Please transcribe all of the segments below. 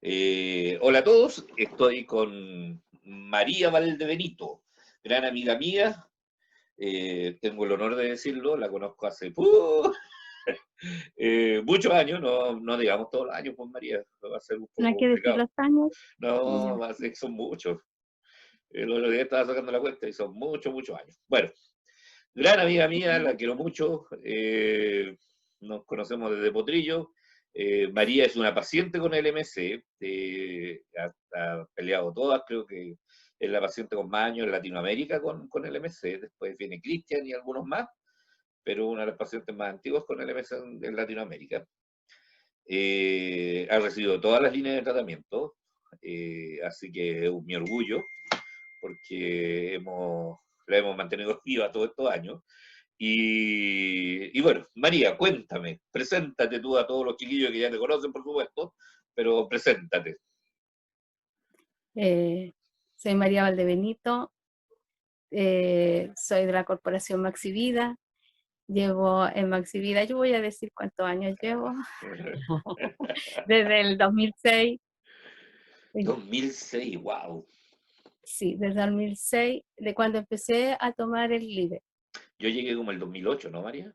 Hola a todos, estoy con María Valdebenito, gran amiga mía. Tengo el honor de decirlo, la conozco hace muchos años, no digamos todos los años, pues María, va a ser un No hay poco que decir complicado. los años. No, Ya. va a ser, son muchos. El otro día estaba sacando la cuenta y son muchos años. Bueno, gran amiga mía, la quiero mucho. Nos conocemos desde Potrillo. María es una paciente con el MC. Ha peleado todas, creo que es la paciente con más años en Latinoamérica con el MC. Después viene Cristian y algunos más, pero una de las pacientes más antiguas con el MC en Latinoamérica. Ha recibido todas las líneas de tratamiento, así que es mi orgullo, porque la hemos mantenido viva todos estos años. Y bueno, María, cuéntame, preséntate tú a todos los chiquillos que ya te conocen, por supuesto, pero preséntate. Eh, Soy María Valdebenito, soy de la corporación Maxi Vida. Llevo en Maxi Vida, yo voy a decir cuántos años llevo, desde el 2006. 2006, wow. Sí, desde el 2006, de cuando empecé a tomar el LIVE. Yo llegué como el 2008, ¿no, María?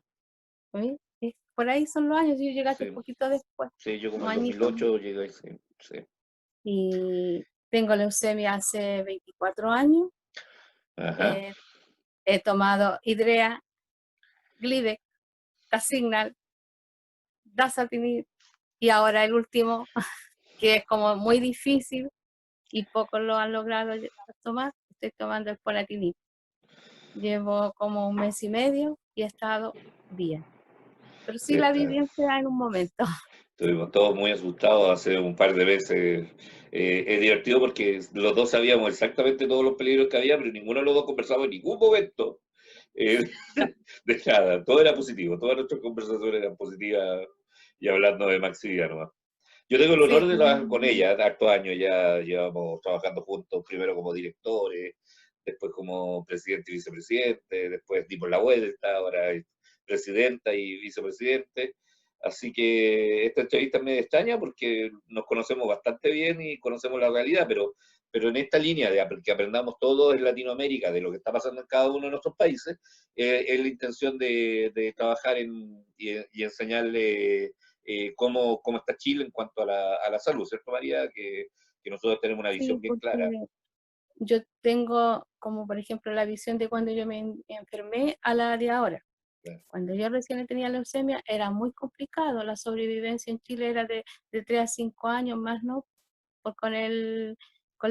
¿Sí? Por ahí son los años, yo llegaste un Sí, poquito después, sí, yo como un el añito más. 2008 llegué, sí, sí. Y tengo leucemia hace 24 años. Ajá. Eh, He tomado Hidrea, Glivec, Casignal, Dasatinib, y ahora el último, que es como muy difícil y pocos lo han logrado tomar, estoy tomando el Polatinib. Llevo como un mes y medio y he estado bien. Pero sí la Está. vivencia en un momento. Estuvimos todos muy asustados hace un par de veces. Es divertido porque los dos sabíamos exactamente todos los peligros que había, pero ninguno de los dos conversaba en ningún momento eh, de nada. Todo era positivo, todas nuestras conversaciones eran positivas y hablando de Maxi Vida nomás. Yo tengo el Sí, honor de trabajar con ella, hartos años ya llevamos trabajando juntos, primero como directores, después como presidente y vicepresidente, después dimos la vuelta, ahora es presidenta y vicepresidente. Así que esta entrevista me extraña porque nos conocemos bastante bien y conocemos la realidad, pero en esta línea de que aprendamos todos en Latinoamérica de lo que está pasando en cada uno de nuestros países, es la intención de trabajar y enseñarle cómo está Chile en cuanto a la salud, ¿cierto, María? Que nosotros tenemos una sí, visión bien porque clara. yo tengo como por ejemplo la visión de cuando yo me enfermé a la de ahora. Claro. Cuando yo recién tenía leucemia era muy complicado, la sobrevivencia en Chile era de 3 a 5 años más, ¿no? Con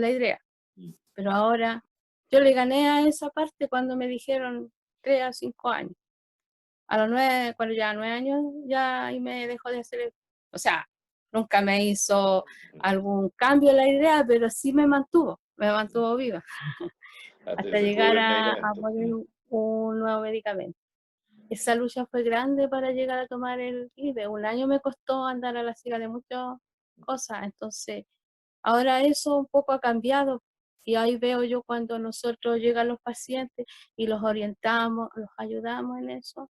la idea. Mm. Pero ahora yo le gané a esa parte cuando me dijeron 3 a 5 años. A los 9, cuando ya 9 años, ya ahí me dejó de hacer, o sea, nunca me hizo algún cambio en la idea, pero sí me mantuvo viva, hasta Se tuvo llegar el a medicamento. poner un nuevo medicamento. Esa lucha fue grande para llegar a tomar el IVE. Un año me costó andar a la siga de muchas cosas, entonces ahora eso un poco ha cambiado y ahí veo yo cuando nosotros llegan los pacientes y los orientamos, los ayudamos en eso,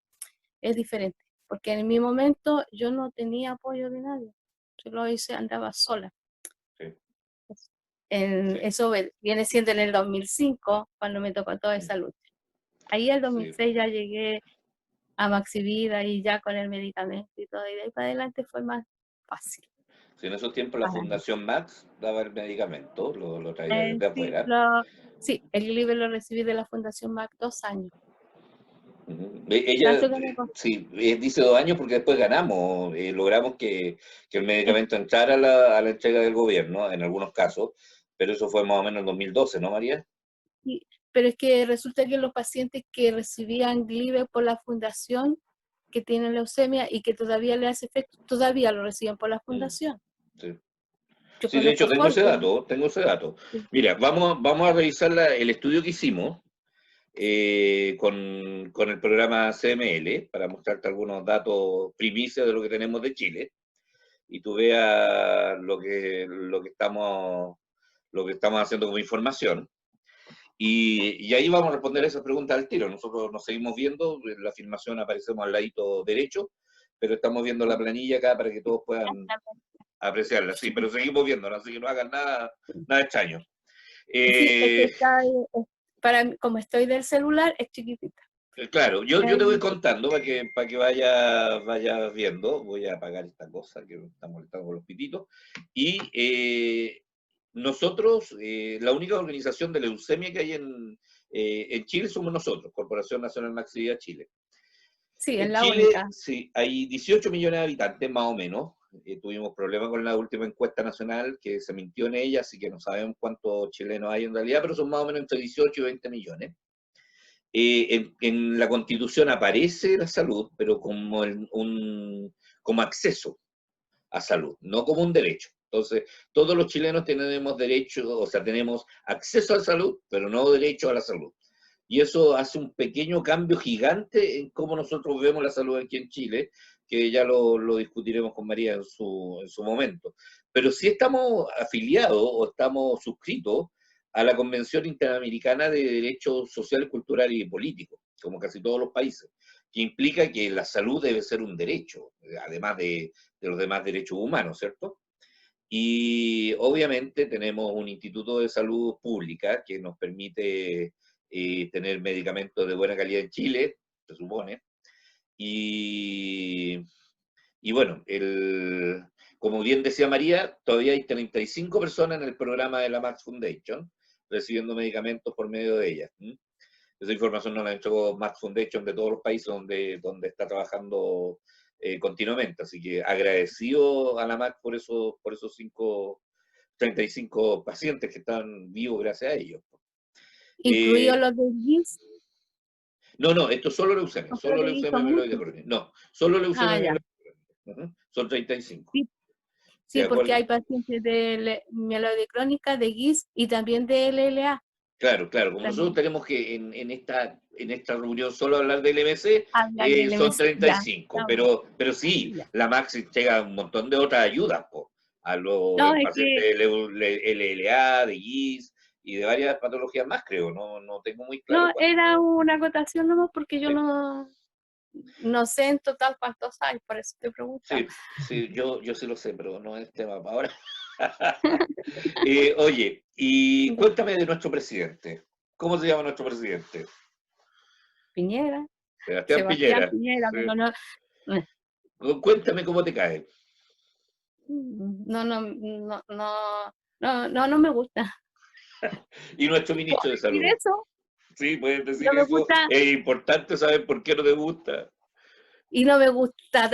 es diferente, porque en mi momento yo no tenía apoyo de nadie, yo lo hice, andaba sola. Sí, sí, Eso viene siendo en el 2005, cuando me tocó toda esa lucha. Ahí el sí. 2006 ya llegué a Maxivida y ya con el medicamento y todo, y de ahí para adelante fue más fácil Sí, en esos tiempos la para mí. Fundación Max daba el medicamento, lo traía desde Sí, afuera. sí, el libro lo recibí de la Fundación MAC 2 años. Ella, Tanto que me costó. sí, dice 2 años porque después ganamos, logramos que el Es medicamento entrara a la entrega del gobierno, en algunos casos, pero eso fue más o menos en 2012, ¿no, María? Sí, pero es que resulta que los pacientes que recibían Glibe por la fundación, que tienen leucemia y que todavía le hace efecto, todavía lo reciben por la Mm, fundación. sí. Yo Sí, de hecho, conozco tengo ese Folgore. dato, tengo ese dato. Sí. Mira, vamos a revisar el estudio que hicimos con el programa CML para mostrarte algunos datos primicias de lo que tenemos de Chile y tú veas lo que estamos haciendo como información. Y ahí vamos a responder esas preguntas al tiro. Nosotros nos seguimos viendo, en la filmación aparecemos al ladito derecho, pero estamos viendo la planilla acá para que todos puedan apreciarla, sí, pero seguimos viéndola, así que no hagan nada, nada extraño. Sí, es que está, como estoy del celular, es chiquitita. Claro, yo te voy contando para que vayas viendo. Voy a apagar esta cosa que me está molestando con los pititos. Y nosotros, la única organización de leucemia que hay en Chile somos nosotros, Corporación Nacional Maxividad Chile. Sí, es En la Chile, única. sí, hay 18 millones de habitantes, más o menos. Tuvimos problemas con la última encuesta nacional, que se mintió en ella, así que no sabemos cuántos chilenos hay en realidad, pero son más o menos entre 18 y 20 millones. En la Constitución aparece la salud, pero como, como acceso a salud, no como un derecho. Entonces, todos los chilenos tenemos derecho, o sea, tenemos acceso a la salud, pero no derecho a la salud. Y eso hace un pequeño cambio gigante en cómo nosotros vemos la salud aquí en Chile, que ya lo discutiremos con María en su momento. Pero sí estamos afiliados o estamos suscritos a la Convención Interamericana de Derechos Sociales, Culturales y Políticos, como casi todos los países, que implica que la salud debe ser un derecho, además de los demás derechos humanos, ¿cierto? Y obviamente tenemos un instituto de salud pública que nos permite tener medicamentos de buena calidad en Chile, se supone. Y, y bueno, como bien decía María, todavía hay 35 personas en el programa de la Max Foundation recibiendo medicamentos por medio de ella. Esa información nos la entregó Max Foundation de todos los países donde está trabajando continuamente. Así que agradecido a la Max por esos 35 pacientes que están vivos gracias a ellos. Incluidos los de GIS. No, esto es solo leucemia, Nosotros solo de GIS leucemia son mieloide muchos. crónica. No, solo leucemia Ah, ya. mieloide crónica. Son 35. Sí, ¿De sí, porque acuerdo? hay pacientes de mieloide crónica, de GIS y también de LLA. Claro, claro. Como nosotros También tenemos que en esta reunión solo hablar del MC, hablar del son MS. Ya, 35, estamos. pero sí, Ya. la Maxi llega un montón de otras ayudas, po, a los No, es pacientes que de LLA, de GIS y de varias patologías más, creo. No tengo muy claro no, cuánto. era una acotación nomás porque yo Sí, no sé en total cuántos hay, por eso te preguntaba. sí, sí, yo sí lo sé, pero no es tema para ahora. Oye, y cuéntame de nuestro presidente. ¿Cómo se llama nuestro presidente? Piñera, Sebastián Sebastián Piñera. Piñera, Sí. pero no, Cuéntame cómo te cae. no me gusta. Y nuestro ¿Puedo ministro de decir Salud. eso? Sí, puedes No decir me eso. gusta Es importante saber por qué no te gusta. y no me gusta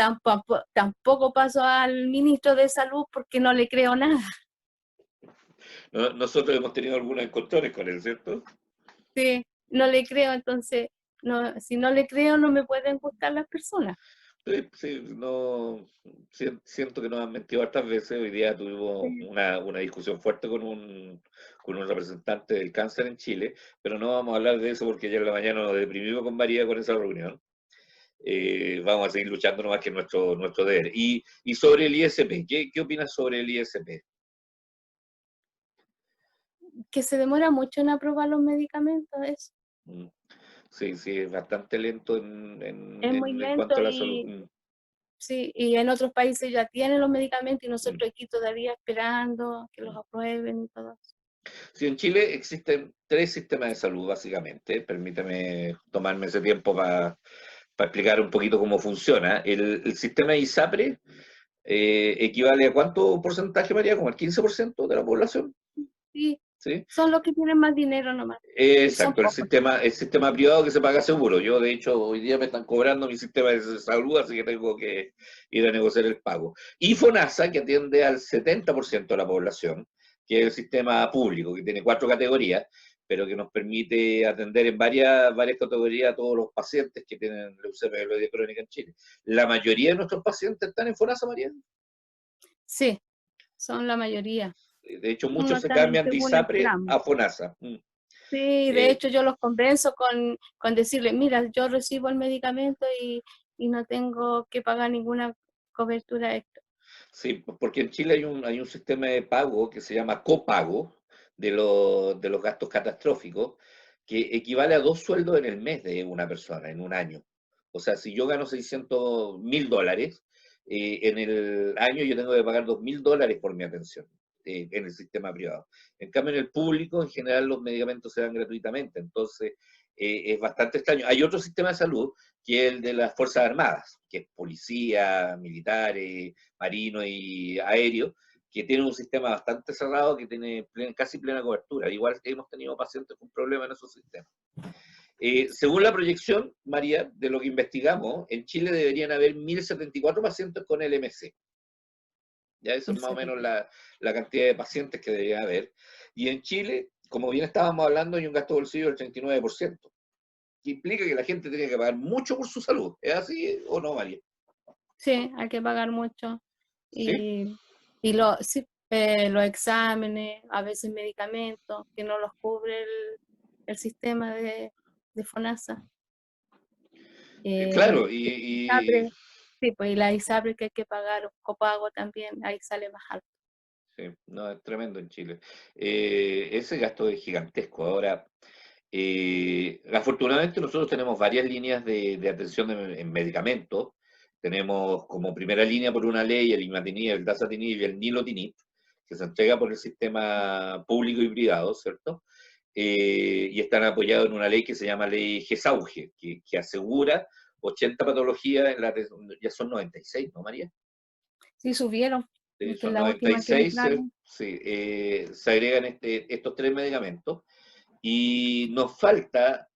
tampoco paso al ministro de Salud porque no le creo nada. Nosotros hemos tenido algunos encontrones con él, ¿cierto? Sí, no le creo, entonces, no, si no le creo no me pueden gustar las personas. Sí, sí, no, siento que nos han mentido hartas veces. Hoy día tuvimos Sí. una discusión fuerte con un representante del cáncer en Chile, pero no vamos a hablar de eso porque ya en la mañana nos deprimimos con María con esa reunión. Vamos a seguir luchando nomás que es nuestro deber. Y sobre el ISP, ¿qué opinas sobre el ISP? Que se demora mucho en aprobar los medicamentos, eso. Mm, sí, sí, es bastante lento Es muy en lento cuanto a la salud. y sí, y en otros países ya tienen los medicamentos y Mm. nosotros aquí todavía esperando que los aprueben y todo eso. Sí, en Chile existen tres sistemas de salud, básicamente. Permíteme tomarme ese tiempo para explicar un poquito cómo funciona. El sistema ISAPRE equivale a cuánto porcentaje, María, como el 15% de la población. Sí, ¿Sí? son los que tienen más dinero nomás. Y son Exacto, pocos. el sistema privado que se paga seguro. Yo, de hecho, hoy día me están cobrando mi sistema de salud, así que tengo que ir a negociar el pago. Y FONASA, que atiende al 70% de la población, que es el sistema público, que tiene cuatro categorías, pero que nos permite atender en varias categorías a todos los pacientes que tienen leucemia mieloide crónica en Chile. La mayoría de nuestros pacientes están en FONASA, María. Sí, son la mayoría. De hecho, No muchos se están cambian de según el ISAPRE plan. a FONASA. Sí, de Eh, hecho yo los convenzo con decirle, mira, yo recibo el medicamento y no tengo que pagar ninguna cobertura extra. Sí, porque en Chile hay un sistema de pago que se llama copago de los gastos catastróficos, que equivale a 2 sueldos en el mes de una persona, en un año. O sea, si yo gano $600.000, en el año yo tengo que pagar $2.000 por mi atención en el sistema privado. En cambio, en el público, en general, los medicamentos se dan gratuitamente. Entonces, es bastante extraño. Hay otro sistema de salud que es el de las Fuerzas Armadas, que es policía, militares, marinos y aéreos, que tiene un sistema bastante cerrado, que tiene casi plena cobertura. Igual que hemos tenido pacientes con problemas en esos sistemas. Según la proyección, María, de lo que investigamos, en Chile deberían haber 1.074 pacientes con LMC. Ya eso es más o menos la cantidad de pacientes que debería haber. Y en Chile, como bien estábamos hablando, hay un gasto de bolsillo del 39%, que implica que la gente tiene que pagar mucho por su salud. ¿Es así o no, María? Sí, hay que pagar mucho. ¿Sí? Sí, los exámenes, a veces medicamentos, que no los cubre el sistema de FONASA. Claro, ISAPRE, sí, pues y la ISAPRE que hay que pagar, copago también, ahí sale más alto. sí, no, es tremendo en Chile. Ese gasto es gigantesco. Ahora, afortunadamente nosotros tenemos varias líneas de atención en medicamentos. Tenemos como primera línea por una ley el imatinib, el dasatinib y el nilotinib, que se entrega por el sistema público y privado, ¿cierto? Y están apoyados en una ley que se llama ley GESAUGE, que asegura 80 patologías, ya son 96, ¿no, María? Sí, subieron, que es Son la última que 96, entraron. sí, se agregan estos tres medicamentos y nos falta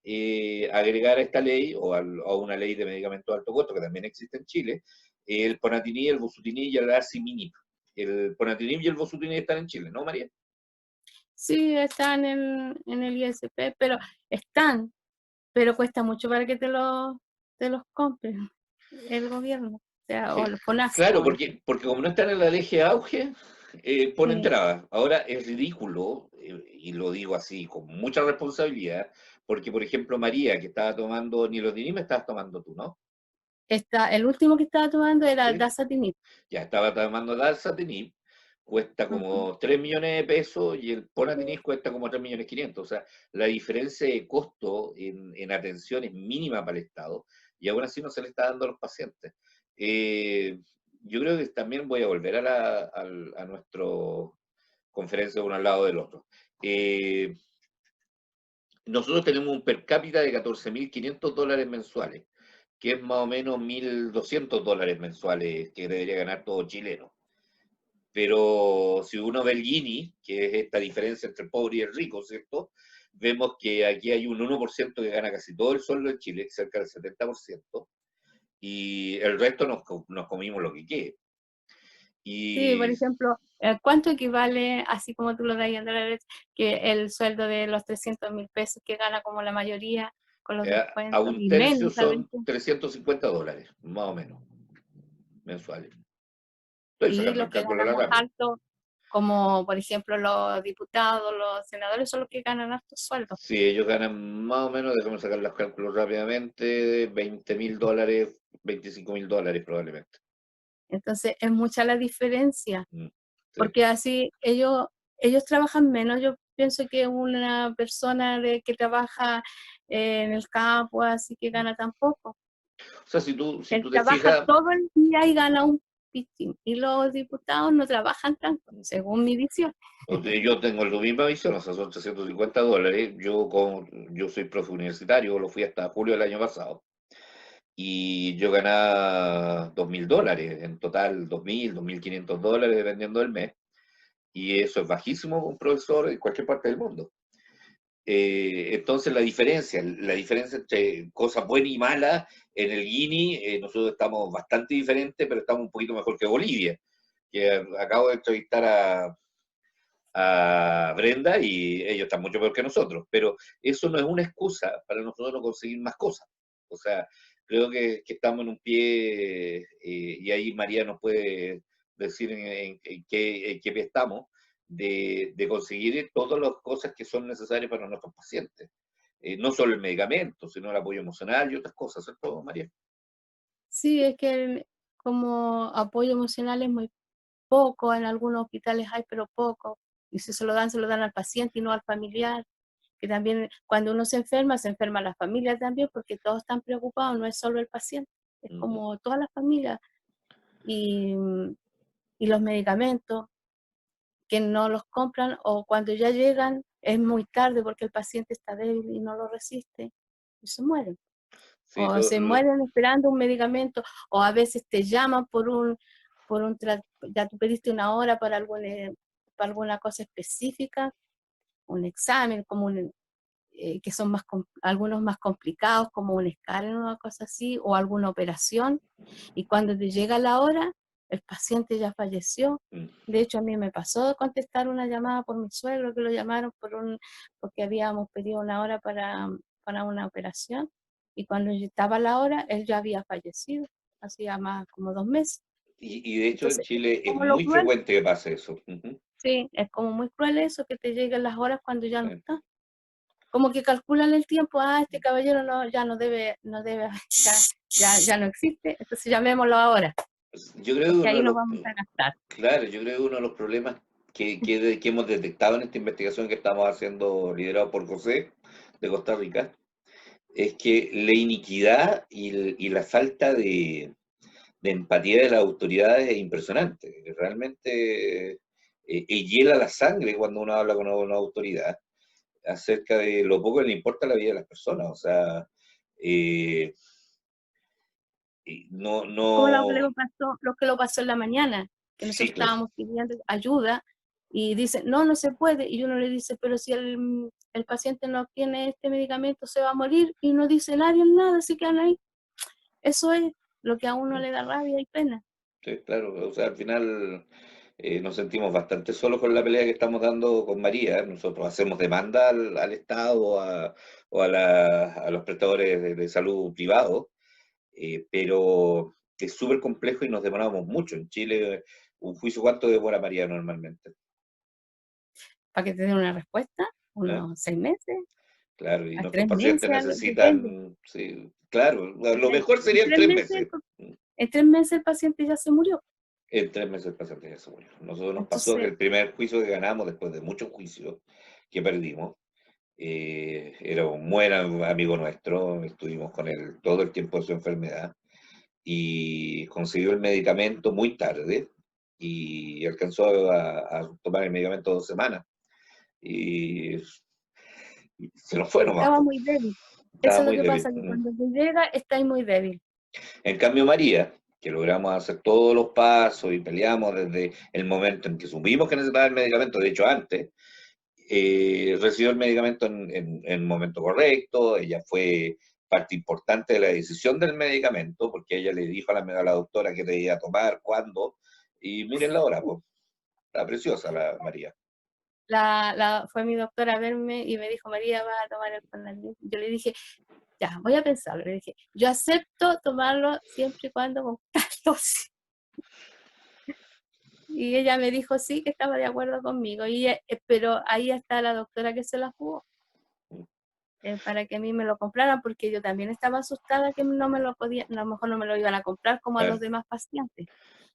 agregar a esta ley o a una ley de medicamentos de alto costo que también existe en Chile, el Ponatinib, el Bosutinib y el Asiminib. El Ponatinib y el Bosutinib están en Chile, ¿no, María? Sí, están en el ISP, pero cuesta mucho para que te los compren el gobierno, o sea, o el FONASA. Claro, porque como no están en la ley auge, ponen Sí. trabas. Ahora es ridículo, y lo digo así con mucha responsabilidad, porque por ejemplo María, que estaba tomando nilotinib, me estabas tomando tú, ¿no? El último que estaba tomando era el Sí. Dasatinib. Ya estaba tomando Dalsatinib, cuesta Ujú. como 3 millones de pesos y el Ponatinib cuesta como 3.500.000. O sea, la diferencia de costo en atención es mínima para el Estado y aún así no se le está dando a los pacientes. Eh, yo creo que también voy a volver a nuestro conferencia uno al lado del otro. Eh, nosotros tenemos un per cápita de $14.500 mensuales, que es más o menos $1.200 mensuales que debería ganar todo chileno. Pero si uno ve el Gini, que es esta diferencia entre el pobre y el rico, ¿cierto? Vemos que aquí hay un 1% que gana casi todo el sueldo en Chile, cerca del 70%, y el resto nos comimos lo que quede. Sí, por Y ejemplo, ¿cuánto equivale, así como tú lo das en dólares, que el sueldo de los 300.000 pesos que gana como la mayoría con los a descuentos un y tercio menos a son veces? $350, más o menos, mensuales. Estoy Y sacando los el que cálculo a ganan la más rápida. alto, como por ejemplo los diputados, los senadores, son los que ganan altos sueldos. Si ellos ganan más o menos, déjame sacar los cálculos rápidamente, $20.000, $25.000 probablemente. Entonces es mucha la diferencia, Sí. porque así ellos trabajan menos. Yo pienso que una persona que trabaja en el campo, así que gana tan poco. O sea, si tú Él te trabaja fijas, todo el día y gana un pichín. Y los diputados no trabajan tanto, según mi visión. yo tengo la misma visión, o sea, son $350. Yo soy profe universitario, lo fui hasta julio del año pasado, y yo ganaba $2.000 en total, 2.000, $2.500, dependiendo del mes, y eso es bajísimo para un profesor en cualquier parte del mundo. Entonces la diferencia entre cosas buenas y malas en el Guini, nosotros estamos bastante diferentes, pero estamos un poquito mejor que Bolivia, que acabo de entrevistar a Brenda y ellos están mucho peor que nosotros, pero eso no es una excusa para nosotros no conseguir más cosas. O sea, creo que estamos en un pie, y ahí María nos puede decir en qué pie estamos, de conseguir todas las cosas que son necesarias para nuestros pacientes. No solo el medicamento, sino el apoyo emocional y otras cosas, ¿cierto, María? Sí, es que como apoyo emocional es muy poco, en algunos hospitales hay, pero poco. Y si se lo dan al paciente y no al familiar. Que también cuando uno se enferma la familia también, porque todos están preocupados, no es solo el paciente, es Ujú. como toda la familia. y, y los medicamentos que no los compran o cuando ya llegan es muy tarde porque el paciente está débil y no lo resiste y se mueren. Sí, O se mueren esperando un medicamento, o a veces te llaman ya tú pediste una hora para alguna cosa específica, un examen, que son algunos más complicados, como un escáner o una cosa así, o alguna operación, y cuando te llega la hora, el paciente ya falleció. mm. De hecho, a mí me pasó de contestar una llamada por mi suegro, que lo llamaron porque habíamos pedido una hora para una operación, y cuando estaba la hora, él ya había fallecido, hacía más como 2 meses. Y de hecho en Entonces, Chile es como lo muy cruel, frecuente que pase eso. Ujú, sí, es como muy cruel eso, que te lleguen las horas cuando ya no sí. está. Como que calculan el tiempo, este caballero ya no debe, ya no existe, entonces llamémoslo ahora, Yo creo que porque uno ahí de nos los, vamos a gastar. claro, yo creo que uno de los problemas que hemos detectado en esta investigación que estamos haciendo, liderado por José de Costa Rica, es que la iniquidad y la falta de empatía de las autoridades es impresionante. Realmente hiela la sangre cuando uno habla con una autoridad acerca de lo poco que le importa la vida de las personas. O sea, eh, no, Como no, lo que lo pasó en la mañana, que sí, nosotros claro. estábamos pidiendo ayuda y dicen, no, no se puede, y uno le dice, pero si el paciente no tiene este medicamento, se va a morir, y no dice nadie nada, así que ahí. Eso es lo que a uno le da rabia y pena. Sí, claro, o sea, al final nos sentimos bastante solos con la pelea que estamos dando con María. Nosotros hacemos demanda al Estado o a los prestadores de salud privados, pero es súper complejo y nos demoramos mucho. En Chile, un juicio, ¿cuánto demora María normalmente? Para que te den una respuesta, ¿Eh? unos 6 meses, Claro, y a nuestros 3 meses, pacientes depende. necesitan, sí, claro, lo Depende. mejor sería en 3 meses. En 3 meses el paciente ya se murió. En 3 meses el paciente ya se murió. Nosotros nos pasó que Entonces, el primer juicio que ganamos, después de muchos juicios que perdimos, era un buen amigo nuestro, estuvimos con él todo el tiempo de su enfermedad y consiguió el medicamento muy tarde y alcanzó a tomar el medicamento 2 semanas y se nos fue nomás, estaba po. muy débil. Estaba Eso es lo muy que débil. pasa, que cuando te llega, estáis muy débil. En cambio, María, que logramos hacer todos los pasos y peleamos desde el momento en que supimos que necesitaba el medicamento, de hecho antes, recibió el medicamento en el momento correcto, ella fue parte importante de la decisión del medicamento, porque ella le dijo a la doctora que debía tomar, cuándo, y miren la hora, pues, está preciosa la María. Fue mi doctora a verme y me dijo, María, va a tomar el Conalep. Yo le dije, ya, voy a pensarlo. Le dije, yo acepto tomarlo siempre y cuando con dosis. Y ella me dijo sí, que estaba de acuerdo conmigo. Pero ahí está la doctora que se la jugó, para que a mí me lo compraran, porque yo también estaba asustada que no me lo podía, a lo mejor no me lo iban a comprar como a los Claro, demás pacientes.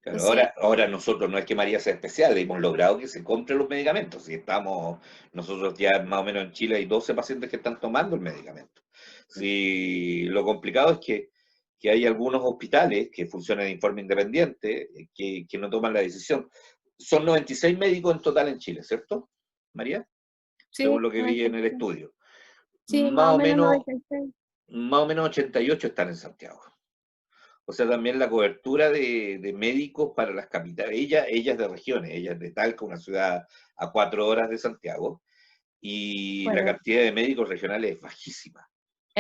claro. Entonces, Ahora nosotros no es que María sea especial, hemos logrado que se compren los medicamentos, y estamos, nosotros ya más o menos en Chile hay 12 pacientes que están tomando el medicamento. Sí, lo complicado es que hay algunos hospitales que funcionan en forma independiente, que no toman la decisión. Son 96 médicos en total en Chile, ¿cierto, María? Según sí, lo que vi en el 96. estudio. Sí, Más más o o menos menos, 96. más o menos 88 están en Santiago. O sea, también la cobertura de médicos para las capitales. Ella es de regiones, ella es de Talca, una ciudad a 4 horas de Santiago, y la Bueno, cantidad de médicos regionales es bajísima.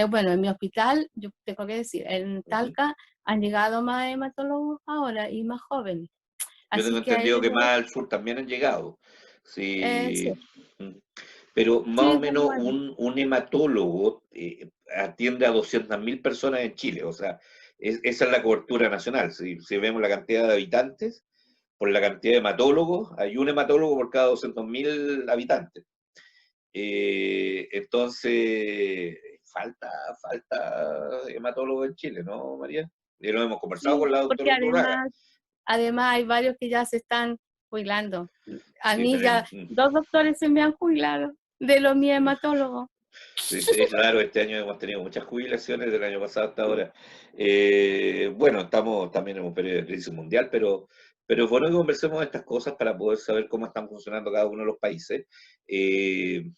bueno, en mi hospital, yo tengo que decir, en Ujú. Talca han llegado más hematólogos ahora y más jóvenes. Yo tengo Así que ahí entendido que yo, más al sur también han llegado. sí, Sí. Mm. Pero más sí, o son menos buenos. un hematólogo atiende a 200.000 personas en Chile. O sea, esa es la cobertura nacional. Si vemos la cantidad de habitantes, por la cantidad de hematólogos, hay un hematólogo por cada 200.000 habitantes. Entonces, falta hematólogo en Chile, ¿no, María? Y lo hemos conversado con Sí, la porque doctora Urrunaga. además hay varios que ya se están jubilando. A Sí, mí ya tenemos. 2 doctores se me han jubilado de los mi hematólogos. Sí, es raro, este año hemos tenido muchas jubilaciones del año pasado hasta ahora. Bueno, estamos también en un periodo de crisis mundial, pero es bueno que conversemos de estas cosas para poder saber cómo están funcionando cada uno de los países. Eh,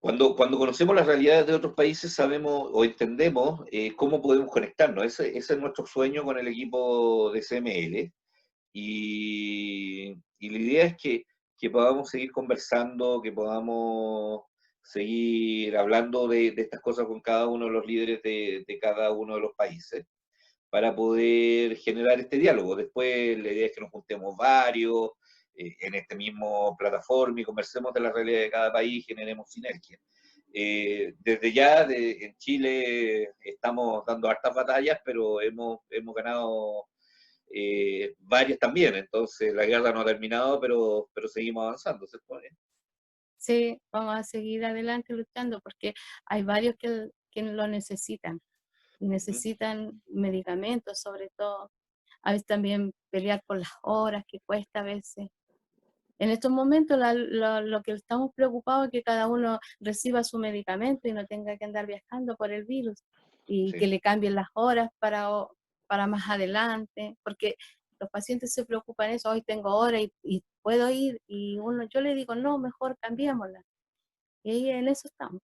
cuando conocemos las realidades de otros países, sabemos o entendemos cómo podemos conectarnos. Ese es nuestro sueño con el equipo de CML. Y la idea es que podamos seguir conversando, que podamos seguir hablando de estas cosas con cada uno de los líderes de cada uno de los países para poder generar este diálogo. Después la idea es que nos juntemos varios en este mismo plataforma y conversemos de la realidad de cada país, generemos sinergia. Desde ya en Chile estamos dando hartas batallas, pero hemos ganado varias también, entonces la guerra no ha terminado, pero seguimos avanzando, ¿se puede? Sí, vamos a seguir adelante luchando porque hay varios que lo necesitan y Ujú. necesitan medicamentos, sobre todo. A veces también pelear por las horas que cuesta a veces. En estos momentos lo que estamos preocupados es que cada uno reciba su medicamento y no tenga que andar viajando por el virus y Sí, que le cambien las horas para más adelante, porque los pacientes se preocupan eso, hoy tengo hora y puedo ir, y yo le digo, no, mejor cambiémosla. Y ahí en eso estamos,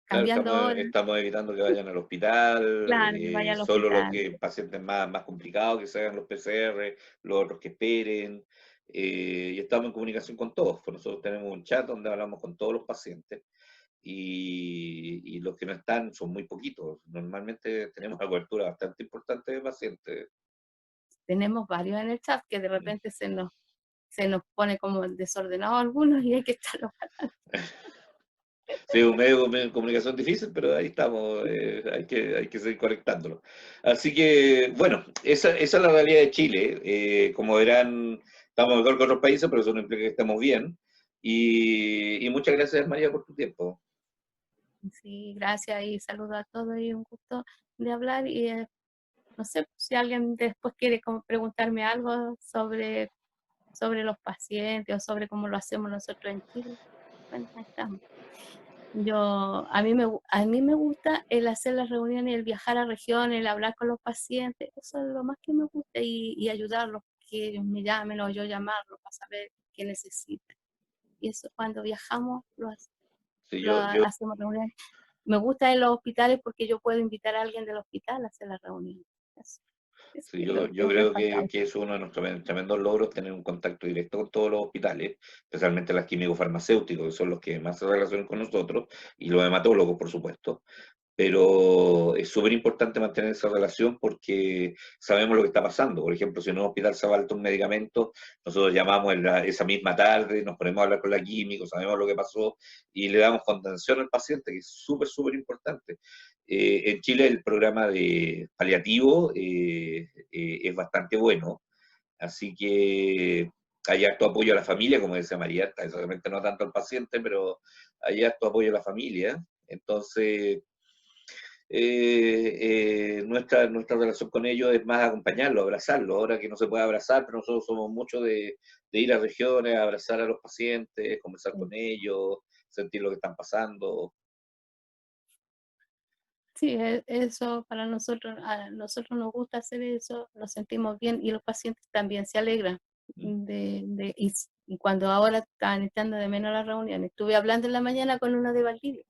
claro, cambiando horas, estamos evitando que vayan al hospital, claro, vaya al solo los hospital. que pacientes más complicados que se hagan los PCR, los otros que esperen, y estamos en comunicación con todos, pues nosotros tenemos un chat donde hablamos con todos los pacientes, y los que no están son muy poquitos, normalmente tenemos una cobertura bastante importante de pacientes. Tenemos varios en el chat que de repente se nos pone como desordenado algunos y hay que estarlos. Sí, un medio de comunicación difícil, pero ahí estamos, hay que seguir conectándolo. Así que, bueno, esa es la realidad de Chile. Como verán, estamos mejor que otros países, pero eso no implica que estemos bien. Y muchas gracias, María, por tu tiempo. Sí, gracias y saludo a todos y un gusto de hablar y no sé si alguien después quiere como preguntarme algo sobre los pacientes o sobre cómo lo hacemos nosotros en Chile. Bueno, ahí estamos. A mí me gusta el hacer las reuniones, el viajar a regiones, el hablar con los pacientes, eso es lo más que me gusta y ayudarlos, que ellos me llamen o yo llamarlos para saber qué necesitan. Y eso cuando viajamos Sí, lo hacemos reuniones. Me gusta en los hospitales porque yo puedo invitar a alguien del hospital a hacer la reunión. Eso sí, es lo yo que me creo falta. que es uno de nuestros tremendos logros, tener un contacto directo con todos los hospitales, especialmente las químicos farmacéuticos, que son los que más se relacionan con nosotros, y los hematólogos, por supuesto, pero es súper importante mantener esa relación porque sabemos lo que está pasando. Por ejemplo, si en un hospital se falta un medicamento, nosotros llamamos esa misma tarde, nos ponemos a hablar con la química, sabemos lo que pasó y le damos contención al paciente, que es súper, súper importante. En Chile el programa de paliativo es bastante bueno, así que hay harto apoyo a la familia, como decía María, obviamente no tanto al paciente, pero hay harto apoyo a la familia. Entonces, nuestra relación con ellos es más acompañarlo, abrazarlo. Ahora que no se puede abrazar, pero nosotros somos mucho de ir a regiones, abrazar a los pacientes, conversar con ellos, sentir lo que están pasando. Sí, eso para nosotros, a nosotros nos gusta hacer eso, nos sentimos bien y los pacientes también se alegran y cuando ahora están echando de menos las reuniones. Estuve hablando en la mañana con uno de Valdivia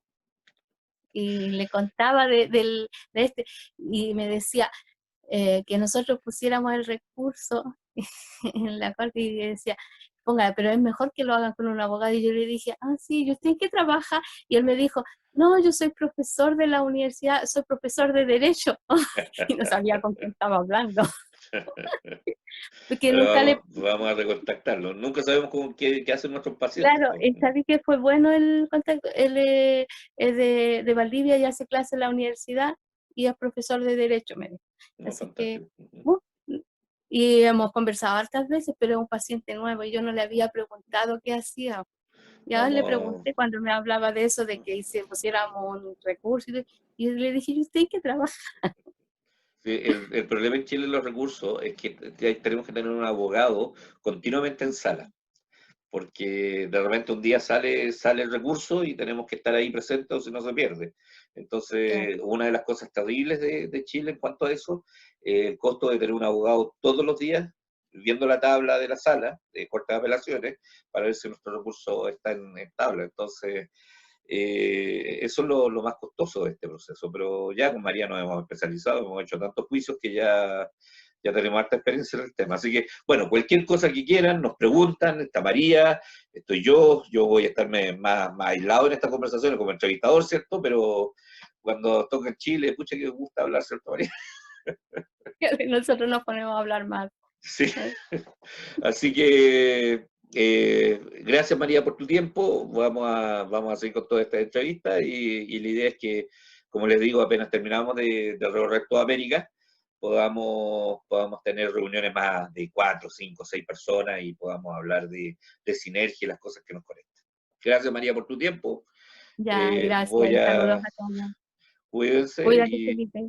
y le contaba de este y me decía que nosotros pusiéramos el recurso en la corte y decía, ponga, pero es mejor que lo hagan con un abogado. Y yo le dije, ah, sí, ¿y usted en qué trabaja? Y él me dijo, no, yo soy profesor de la universidad, soy profesor de Derecho. Y no sabía con quién estaba hablando, porque Pero nunca le, vamos a recontactarlo. Nunca sabemos qué hacen nuestros pacientes. claro, Pues. sabí que fue bueno el contacto, él es de Valdivia y hace clase en la universidad y es profesor de Derecho, me dijo. No, Así que, fantástico. Ujú. uh, y hemos conversado hartas veces, pero es un paciente nuevo y yo no le había preguntado qué hacía. Ya le Vamos. pregunté cuando me hablaba de eso, de que si pusiéramos un recurso, y le dije, ¿y usted en qué trabaja? Sí, el problema en Chile de los recursos es que tenemos que tener un abogado continuamente en sala, porque de repente un día sale el recurso y tenemos que estar ahí presentes o si no se pierde. Claro. Entonces, una de las cosas terribles de Chile en cuanto a eso, el costo de tener un abogado todos los días viendo la tabla de la sala de corte de apelaciones para ver si nuestro recurso está en tabla. Entonces, eso es lo más costoso de este proceso, pero ya con María nos hemos especializado, hemos hecho tantos juicios que ya tenemos harta experiencia en el tema. Así que, bueno, cualquier cosa que quieran, nos preguntan, está María, estoy yo voy a estarme más aislado en esta conversación como entrevistador, ¿cierto? Pero cuando toca en Chile, pucha que me gusta hablar, ¿cierto, María? Nosotros nos ponemos a hablar más. Sí, ¿Eh? así que gracias María por tu tiempo. Vamos a seguir con toda esta entrevista y la idea es que, como les digo, apenas terminamos de recorrer toda América, podamos tener reuniones más de 4, 5, 6 personas y podamos hablar de sinergia y las cosas que nos conectan. Gracias María por tu tiempo. Ya, gracias Voy y saludos a, a todos. cuídense Cuídate, y Felipe.